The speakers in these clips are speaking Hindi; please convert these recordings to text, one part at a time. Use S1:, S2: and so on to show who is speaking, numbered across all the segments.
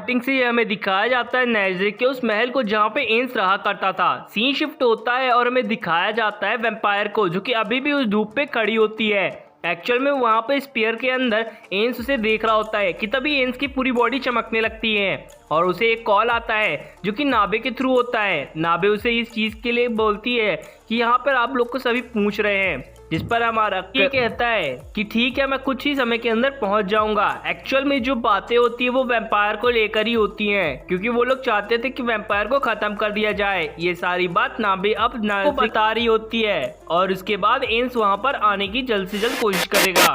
S1: स्टार्टिंग से ही हमें दिखाया जाता है नेज़रिक के उस महल को जहाँ पे एंस रहा करता था। सीन शिफ्ट होता है और हमें दिखाया जाता है वैम्पायर को जो कि अभी भी उस धूप पे खड़ी होती है। एक्चुअल में वहाँ पे स्पीयर के अंदर एंस उसे देख रहा होता है कि तभी एंस की पूरी बॉडी चमकने लगती है और उसे एक कॉल आता है जो कि नाबे के थ्रू होता है। नाबे उसे इस चीज़ के लिए बोलती है कि यहाँ पर आप लोग को सभी पूछ रहे हैं, जिस पर हमारा ये कहता है कि ठीक है मैं कुछ ही समय के अंदर पहुंच जाऊंगा। एक्चुअल में जो बातें होती है वो वैम्पायर को लेकर ही होती हैं क्योंकि वो लोग चाहते थे कि वैम्पायर को खत्म कर दिया जाए। ये सारी बात नाबे अब को बता रही होती है और उसके बाद एंस वहां पर आने की जल्द से जल्द कोशिश करेगा।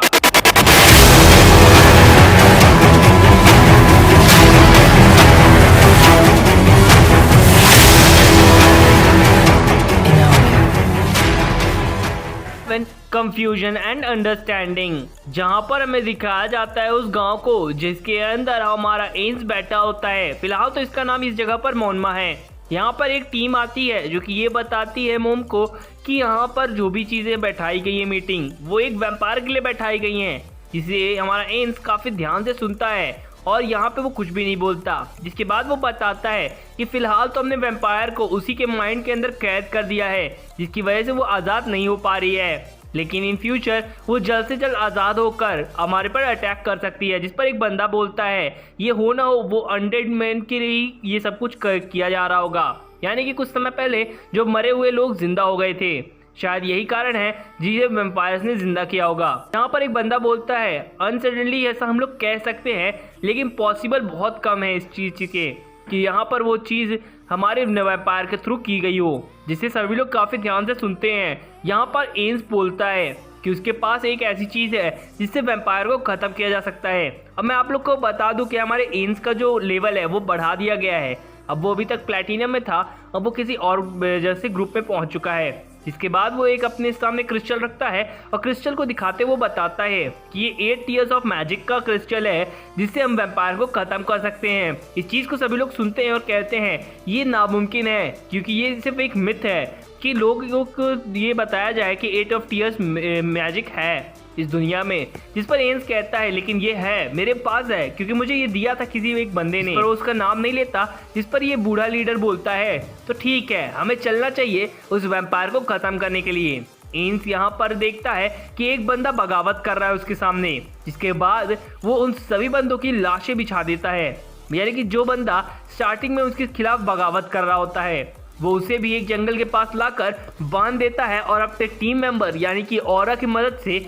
S1: कंफ्यूजन एंड अंडरस्टैंडिंग, जहां पर हमें दिखाया जाता है उस गांव को जिसके अंदर हमारा एंस बैठा होता है। फिलहाल तो इसका नाम इस जगह पर मोनमा है। यहाँ पर एक टीम आती है जो कि ये बताती है मोम को कि यहाँ पर जो भी चीज़ें बैठाई गई है मीटिंग वो एक वैम्पायर के लिए बैठाई गई हैं, जिसे हमारा एंस काफ़ी ध्यान से सुनता है और यहाँ पे वो कुछ भी नहीं बोलता। जिसके बाद वो बताता है कि फिलहाल तो हमने वैम्पायर को उसी के माइंड के अंदर कैद कर दिया है जिसकी वजह से वो आज़ाद नहीं हो पा रही है, लेकिन इन फ्यूचर वो जल्द से जल्द आज़ाद होकर हमारे पर अटैक कर सकती है। जिस पर एक बंदा बोलता है ये हो ना हो वो अनडेड मैन के लिए ये सब कुछ किया जा रहा होगा, यानी कि कुछ समय पहले जो मरे हुए लोग जिंदा हो गए थे, शायद यही कारण है जिसे वैम्पायर्स ने जिंदा किया होगा। यहाँ पर एक बंदा बोलता है अनसडनली ऐसा हम लोग कह सकते हैं लेकिन पॉसिबल बहुत कम है इस चीज़ के कि यहाँ पर वो चीज़ हमारे वैम्पायर के थ्रू की गई हो, जिसे सभी लोग काफ़ी ध्यान से सुनते हैं। यहाँ पर एंस बोलता है कि उसके पास एक ऐसी चीज़ है जिससे वैम्पायर को ख़त्म किया जा सकता है। अब मैं आप लोग को बता दूं कि हमारे एंस का जो लेवल है वो बढ़ा दिया गया है। अब वो अभी तक प्लैटिनम में था, अब वो किसी और जैसे ग्रुप में पहुँच चुका है। इसके बाद वो एक अपने सामने क्रिस्टल रखता है और क्रिस्टल को दिखाते वो बताता है कि ये 8 टीयर्स ऑफ मैजिक का क्रिस्टल है जिससे हम वैम्पायर को ख़त्म कर सकते हैं। इस चीज़ को सभी लोग सुनते हैं और कहते हैं ये नामुमकिन है क्योंकि ये सिर्फ एक मिथ है कि लोगों को ये बताया जाए कि 8 ऑफ टीयर्स मैजिक है इस दुनिया में। जिस पर एंस कहता है लेकिन ये है, मेरे पास है क्योंकि मुझे ये दिया था किसी एक बंदे ने, पर उसका नाम नहीं लेता। जिस पर ये बूढ़ा लीडर बोलता है तो ठीक है हमें चलना चाहिए उस वैम्पायर को ख़त्म करने के लिए। एंस यहाँ पर देखता है कि एक बंदा बगावत कर रहा है उसके सामने, जिसके बाद वो उन सभी बंदों की लाशें बिछा देता है, यानी कि जो बंदा स्टार्टिंग में उसके खिलाफ बगावत कर रहा होता है वो उसे भी एक जंगल के पास लाकर बांध देता है और अपने टीम मेंबर यानी कि ऑरा की मदद से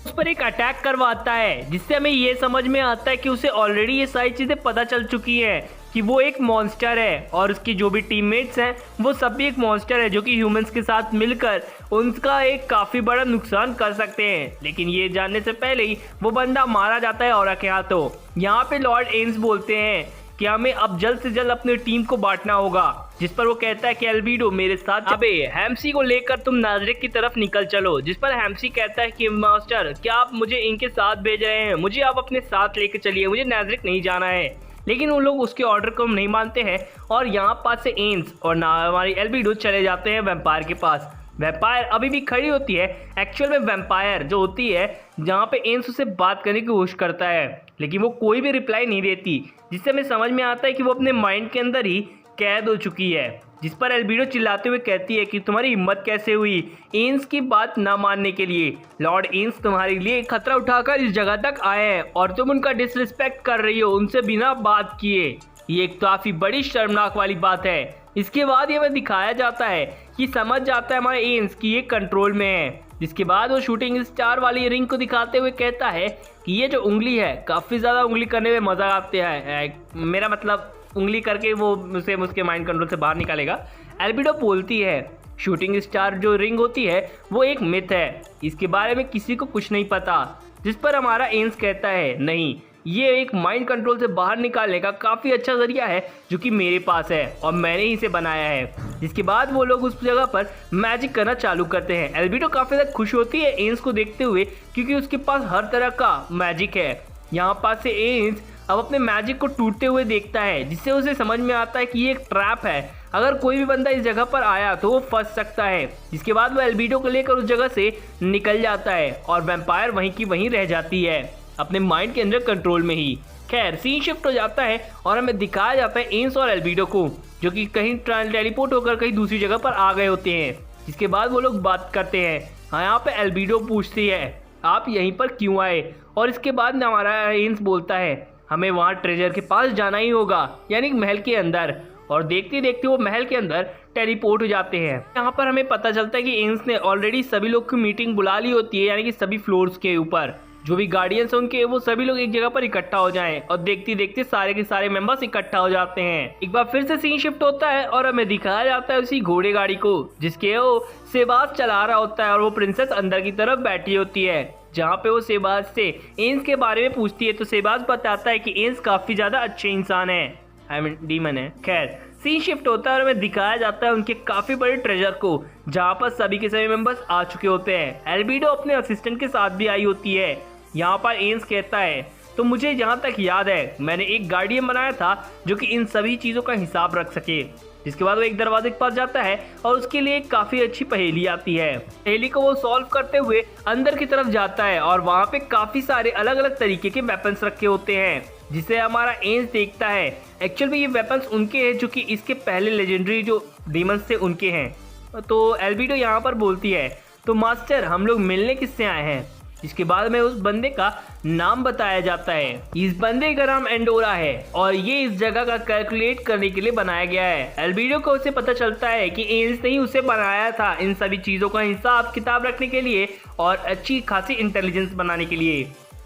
S1: उस पर एक अटैक करवाता है, जिससे हमें ये समझ में आता है कि उसे ऑलरेडी ये सारी चीज़ें पता चल चुकी हैं कि वो एक मॉन्स्टर है और उसकी जो भी टीममेट्स हैं वो सब भी एक मॉन्स्टर है जो कि ह्यूमंस के साथ मिलकर उनका एक काफ़ी बड़ा नुकसान कर सकते हैं। लेकिन ये जानने से पहले ही वो बंदा मारा जाता है ऑरा के हाथों। यहाँ पे लॉर्ड एंस बोलते हैं कि हमें अब जल्द से जल्द अपनी टीम को बांटना होगा, जिस पर वो कहता है कि एल्बिडो मेरे साथ अबे हैम्सी को लेकर तुम नाज़रिक की तरफ निकल चलो। जिस पर हैम्सी कहता है कि मास्टर क्या आप मुझे इनके साथ भेज रहे हैं, मुझे आप अपने साथ लेकर चलिए, मुझे नाज़रिक नहीं जाना है। लेकिन वो लोग उसके ऑर्डर को नहीं मानते हैं और यहाँ पास से एंस और ना हमारी एल्बिडो चले जाते हैं वैम्पायर के पास। वैम्पायर अभी भी खड़ी होती है। एक्चुअल में वैम्पायर जो होती है जहाँ पे एंस उससे बात करने की कोशिश करता है लेकिन वो कोई भी रिप्लाई नहीं देती, जिससे हमें समझ में आता है कि वो अपने माइंड के अंदर ही कैद हो चुकी है। जिस पर एल्बिडो चिल्लाते हुए कहती है कि तुम्हारी हिम्मत कैसे हुई एंस की बात ना मानने के लिए। लॉर्ड एंस तुम्हारे लिए खतरा उठाकर इस जगह तक आए हैं और तुम उनका डिसरिस्पेक्ट कर रही हो उनसे बिना बात किए। ये एक काफ़ी बड़ी शर्मनाक वाली बात है। इसके बाद ये हमें दिखाया जाता है कि समझ जाता है हमारा एंस कि ये कंट्रोल में है। जिसके बाद वो शूटिंग स्टार वाली रिंग को दिखाते हुए कहता है कि ये जो उंगली है काफ़ी ज़्यादा उंगली करने में मज़ा आता है, मेरा मतलब उंगली करके वो उसे उसके माइंड कंट्रोल से बाहर निकालेगा। एल्बिडो बोलती है शूटिंग स्टार जो रिंग होती है वो एक मिथ है, इसके बारे में किसी को कुछ नहीं पता। जिस पर हमारा एंस कहता है नहीं, ये एक माइंड कंट्रोल से बाहर निकालने का काफ़ी अच्छा जरिया है जो कि मेरे पास है और मैंने ही इसे बनाया है। जिसके बाद वो लोग उस जगह पर मैजिक करना चालू करते हैं। एल्बिडो काफ़ी ज़्यादा खुश होती है एंस को देखते हुए क्योंकि उसके पास हर तरह का मैजिक है। यहाँ पास से एंस अब अपने मैजिक को टूटते हुए देखता है, जिससे उसे समझ में आता है कि ये एक ट्रैप है, अगर कोई भी बंदा इस जगह पर आया तो वो फंस सकता है। जिसके बाद वो एल्बिडो को लेकर उस जगह से निकल जाता है और वैम्पायर वहीं की वहीं रह जाती है अपने माइंड के अंदर कंट्रोल में ही। खैर सीन शिफ्ट हो जाता है और हमें दिखाया जाता है एन्स और एल्बिडो को, जो कि कहीं टेलीपोर्ट होकर कहीं दूसरी जगह पर आ गए होते हैं। जिसके बाद वो लोग बात करते हैं। हाँ, यहाँ पे एल्बिडो पूछती है आप यहीं पर क्यों आए, और इसके बाद हमारा एन्स बोलता है हमें वहाँ ट्रेजर के पास जाना ही होगा, यानी महल के अंदर। और देखते देखते वो महल के अंदर टेलीपोर्ट हो जाते हैं। यहाँ पर हमें पता चलता है कि एन्स ने ऑलरेडी सभी लोग की मीटिंग बुला ली होती है, यानी कि सभी फ्लोर्स के ऊपर जो भी गार्डियंस हैं उनके, वो सभी लोग एक जगह पर इकट्ठा हो जाएं। और देखते देखते सारे के सारे मेंबर्स इकट्ठा हो जाते हैं। एक बार फिर से सीन शिफ्ट होता है और हमें दिखाया जाता है उसी घोड़े गाड़ी को, जिसके वो सेबास चला रहा होता है और वो प्रिंसेस अंदर की तरफ बैठी होती है, जहाँ पे वो सेबास से एन्स के बारे में पूछती है। तो सेबास बताता है कि एन्स काफी ज्यादा अच्छे इंसान है, आई मीन डीमन है। खैर सीन शिफ्ट होता है और हमें दिखाया जाता है उनके काफी बड़े ट्रेजर को, जहाँ पर सभी के सभी मेंबर्स आ चुके होते हैं। एल्बिडो अपने असिस्टेंट के साथ भी आई होती है। यहाँ पर एन्स कहता है तो मुझे जहाँ तक याद है मैंने एक गार्डियन बनाया था जो कि इन सभी चीज़ों का हिसाब रख सके। जिसके बाद वो एक दरवाजे के पास जाता है और उसके लिए एक काफ़ी अच्छी पहेली आती है। पहेली को वो सॉल्व करते हुए अंदर की तरफ जाता है और वहाँ पे काफ़ी सारे अलग अलग तरीके के वेपन्स रखे होते हैं, जिसे हमारा एन्स देखता है। एक्चुअल में ये वेपन्स उनके हैं जो कि इसके पहले लेजेंडरी जो डीमंस थे उनके हैं। तो एल्बिडो यहाँ पर बोलती है तो मास्टर हम लोग मिलने किससे आए हैं। जिसके बाद में उस बंदे का नाम बताया जाता है। इस बंदे का नाम एंडोरा है और ये इस जगह का कैलकुलेट करने के लिए बनाया गया है। एल्बिडो को उसे पता चलता है कि एन्स ने ही उसे बनाया था इन सभी चीज़ों का हिसाब किताब रखने के लिए और अच्छी खासी इंटेलिजेंस बनाने के लिए।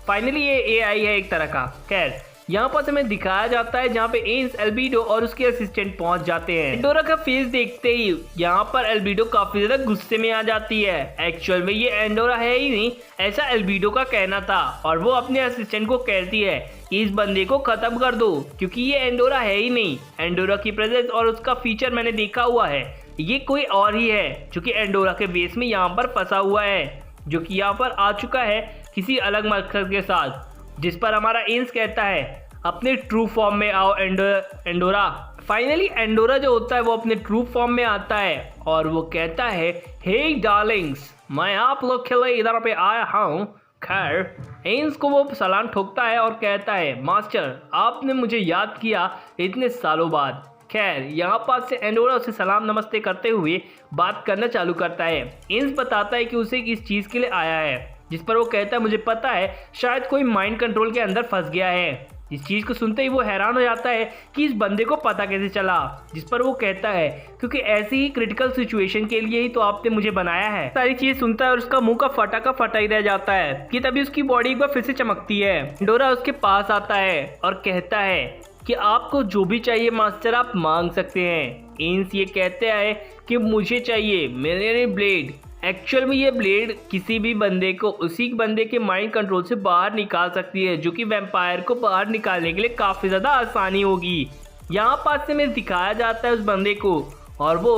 S1: फाइनली ये एआई है एक तरह का। खैर यहाँ पर हमें दिखाया जाता है जहाँ पे एन्स, एल्बिडो और उसके असिस्टेंट पहुंच जाते हैं। एंडोरा का फेस देखते ही यहाँ पर एल्बिडो काफी ज्यादा गुस्से में आ जाती है। एक्चुअल में ये एंडोरा है ही नहीं, ऐसा एल्बिडो का कहना था। और वो अपने असिस्टेंट को कहती है कि इस बंदे को खत्म कर दो, क्योंकि ये एंडोरा है ही नहीं। एंडोरा की प्रेजेंस और उसका फीचर मैंने देखा हुआ है, ये कोई और ही है जो कि एंडोरा के बेस में यहाँ पर फंसा हुआ है, जो कि यहाँ पर आ चुका है किसी अलग मकसद के साथ। जिस पर हमारा एन्स कहता है अपने ट्रू फॉर्म में आओ एंडोरा। फाइनली एंडोरा जो होता है वो अपने ट्रू फॉर्म में आता है और वो कहता है हे डार्लिंग्स, मैं आप लोग के लिए इधर पे आया हूँ। खैर एन्स को वो सलाम ठोकता है और कहता है मास्टर आपने मुझे याद किया इतने सालों बाद। खैर यहाँ पास से एंडोरा उसे सलाम नमस्ते करते हुए बात करना चालू करता है। एन्स बताता है कि उसे इस चीज़ के लिए आया है, जिस पर वो कहता है मुझे पता है शायद कोई माइंड कंट्रोल के अंदर फंस गया है। इस चीज़ को सुनते ही वो हैरान हो जाता है कि इस बंदे को पता कैसे चला। जिस पर वो कहता है क्योंकि ऐसी ही क्रिटिकल सिचुएशन के लिए ही तो आपने मुझे बनाया है। सारी चीज़ सुनता है और उसका मुंह का फटा ही रह जाता है कि तभी उसकी बॉडी एक बार फिर से चमकती है। एंडोरा उसके पास आता है और कहता है कि आपको जो भी चाहिए मास्टर आप मांग सकते हैं। एन्स ये कहते हैं कि मुझे चाहिए मेरे ब्लेड। एक्चुअल में ये ब्लेड किसी भी बंदे को उसी बंदे के माइंड कंट्रोल से बाहर निकाल सकती है, जो कि वैम्पायर को बाहर निकालने के लिए काफ़ी ज़्यादा आसानी होगी। यहाँ पास से में दिखाया जाता है उस बंदे को और वो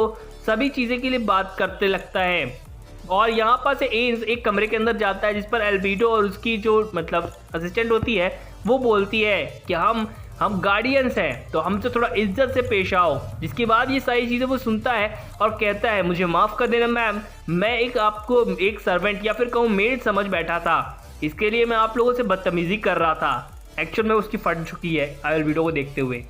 S1: सभी चीज़ें के लिए बात करते लगता है। और यहाँ पास से एन्स एक कमरे के अंदर जाता है, जिस पर एल्बिडो और उसकी जो मतलब असिस्टेंट होती है वो बोलती है कि हम गार्डियंस हैं तो हमसे थोड़ा इज्जत से पेश आओ। जिसके बाद ये सारी चीज़ें वो सुनता है और कहता है मुझे माफ़ कर देना मैम, मैं आपको एक सर्वेंट या फिर कहूँ मेड समझ बैठा था, इसके लिए मैं आप लोगों से बदतमीजी कर रहा था। एक्चुअल में उसकी फट चुकी है एल्बिडो को देखते हुए।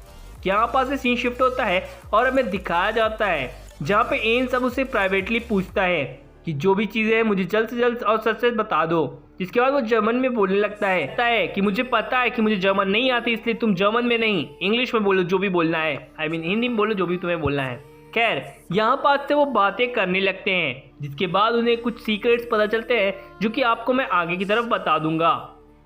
S1: यहाँ पास से सीन शिफ्ट होता है और हमें दिखाया जाता है जहाँ पे एन्स अब उसे प्राइवेटली पूछता है कि जो भी चीज़ें हैं मुझे जल्द से जल्द और सच सच बता दो। जिसके बाद वो जर्मन में बोलने लगता है कि मुझे पता है कि मुझे जर्मन नहीं आती, इसलिए तुम जर्मन में नहीं इंग्लिश में बोलो जो भी बोलना है, आई मीन हिंदी में बोलो जो भी तुम्हें बोलना है। खैर यहाँ पास से वो बातें करने लगते हैं, जिसके बाद उन्हें कुछ सीक्रेट्स पता चलते हैं जो कि आपको मैं आगे की तरफ बता दूंगा।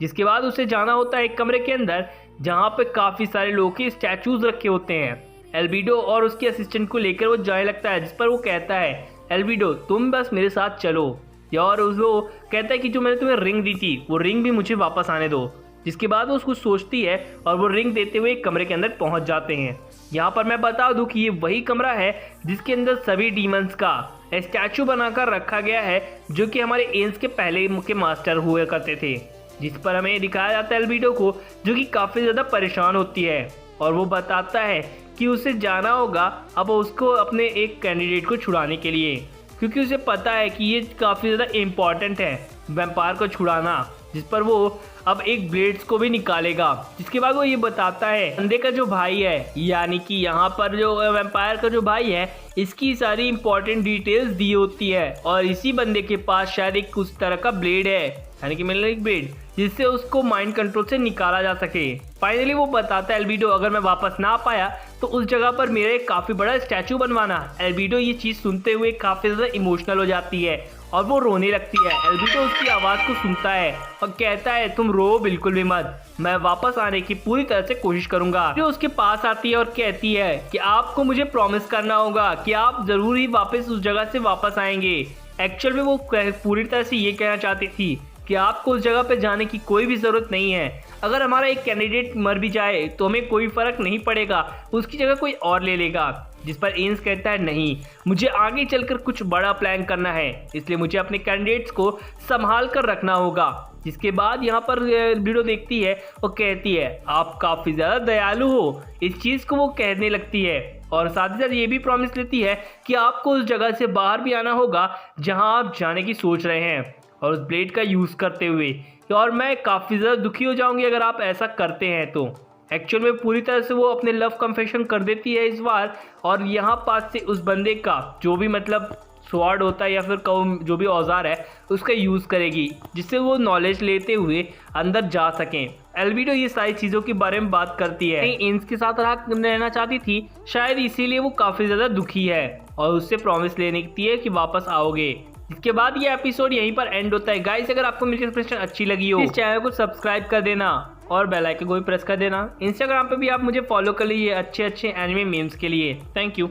S1: जिसके बाद उसे जाना होता है एक कमरे के अंदर जहाँ पे काफ़ी सारे लोगों के स्टैचूज रखे होते हैं। एल्बिडो और उसके असिस्टेंट को लेकर वो जाने लगता है, जिस पर वो कहता है एल्बिडो तुम बस मेरे साथ चलो, और वो कहता है कि जो मैंने तुम्हें रिंग दी थी वो रिंग भी मुझे वापस आने दो। जिसके बाद वो उसको सोचती है और वो रिंग देते हुए एक कमरे के अंदर पहुंच जाते हैं। यहाँ पर मैं बता दूं कि ये वही कमरा है जिसके अंदर सभी डीमंस का स्टैचू बनाकर रखा गया है, जो कि हमारे एन्स के पहले के मास्टर हुए करते थे। जिस पर हमें दिखाया जाता है एल्बिडो को, जो कि काफ़ी ज़्यादा परेशान होती है और वो बताता है कि उसे जाना होगा अब उसको अपने एक कैंडिडेट को छुड़ाने के लिए, क्योंकि उसे पता है कि ये काफ़ी ज़्यादा इम्पॉर्टेंट है वैम्पायर को छुड़ाना। जिस पर वो अब एक ब्लेड्स को भी निकालेगा। जिसके बाद वो ये बताता है बंदे का जो भाई है, यानी कि यहाँ पर जो वैम्पायर का जो भाई है, इसकी सारी इंपॉर्टेंट डिटेल्स दी होती है और इसी बंदे के पास शायद एक उस तरह का ब्लेड है, यानी कि मतलब एक ब्लेड जिससे उसको माइंड कंट्रोल से निकाला जा सके। फाइनली वो बताता है एल्बिडो अगर मैं वापस ना आ पाया तो उस जगह पर मेरा एक काफी बड़ा स्टैचू बनवाना। एल्बिडो ये चीज सुनते हुए काफी ज्यादा इमोशनल हो जाती है और वो रोने लगती है। एल्बिडो उसकी आवाज को सुनता है और कहता है तुम रो बिल्कुल भी मत, मैं वापस आने की पूरी तरह से कोशिश करूंगा। जो उसके पास आती है और कहती है कि आपको मुझे प्रॉमिस करना होगा कि आप जरूर ही वापस उस जगह से वापस आएंगे। एक्चुअल में वो पूरी तरह से ये कहना चाहती थी कि आपको उस जगह पे जाने की कोई भी ज़रूरत नहीं है। अगर हमारा एक कैंडिडेट मर भी जाए तो हमें कोई फ़र्क नहीं पड़ेगा, उसकी जगह कोई और ले लेगा। जिस पर एन्स कहता है नहीं, मुझे आगे चलकर कुछ बड़ा प्लान करना है, इसलिए मुझे अपने कैंडिडेट्स को संभाल कर रखना होगा। जिसके बाद यहाँ पर वीडियो देखती है और कहती है आप काफ़ी ज़्यादा दयालु हो। इस चीज़ को वो कहने लगती है और साथ ही साथ ये भी प्रॉमिस लेती है कि आपको उस जगह से बाहर भी आना होगा जहाँ आप जाने की सोच रहे हैं और उस ब्लेड का यूज़ करते हुए, और मैं काफ़ी ज़्यादा दुखी हो जाऊंगी अगर आप ऐसा करते हैं तो। एक्चुअल में पूरी तरह से वो अपने लव कन्फेशन कर देती है इस बार, और यहाँ पास से उस बंदे का जो भी मतलब स्वॉर्ड होता है या फिर जो भी औजार है उसका यूज़ करेगी, जिससे वो नॉलेज लेते हुए अंदर जा सकें। एल्बिडो ये सारी चीज़ों के बारे में बात करती है, एन्स के साथ रहना चाहती थी, शायद इसीलिए वो काफ़ी ज़्यादा दुखी है और उससे प्रॉमिस लेने की है कि वापस आओगे। इसके बाद ये एपिसोड यहीं पर एंड होता है। गाइस अगर आपको मेरी एक्सप्लेनेशन अच्छी लगी हो इस चैनल को सब्सक्राइब कर देना और बेल आइकन को भी प्रेस कर देना। इंस्टाग्राम पे भी आप मुझे फॉलो कर लीजिए अच्छे एनिमे मीम्स के लिए। Thank you.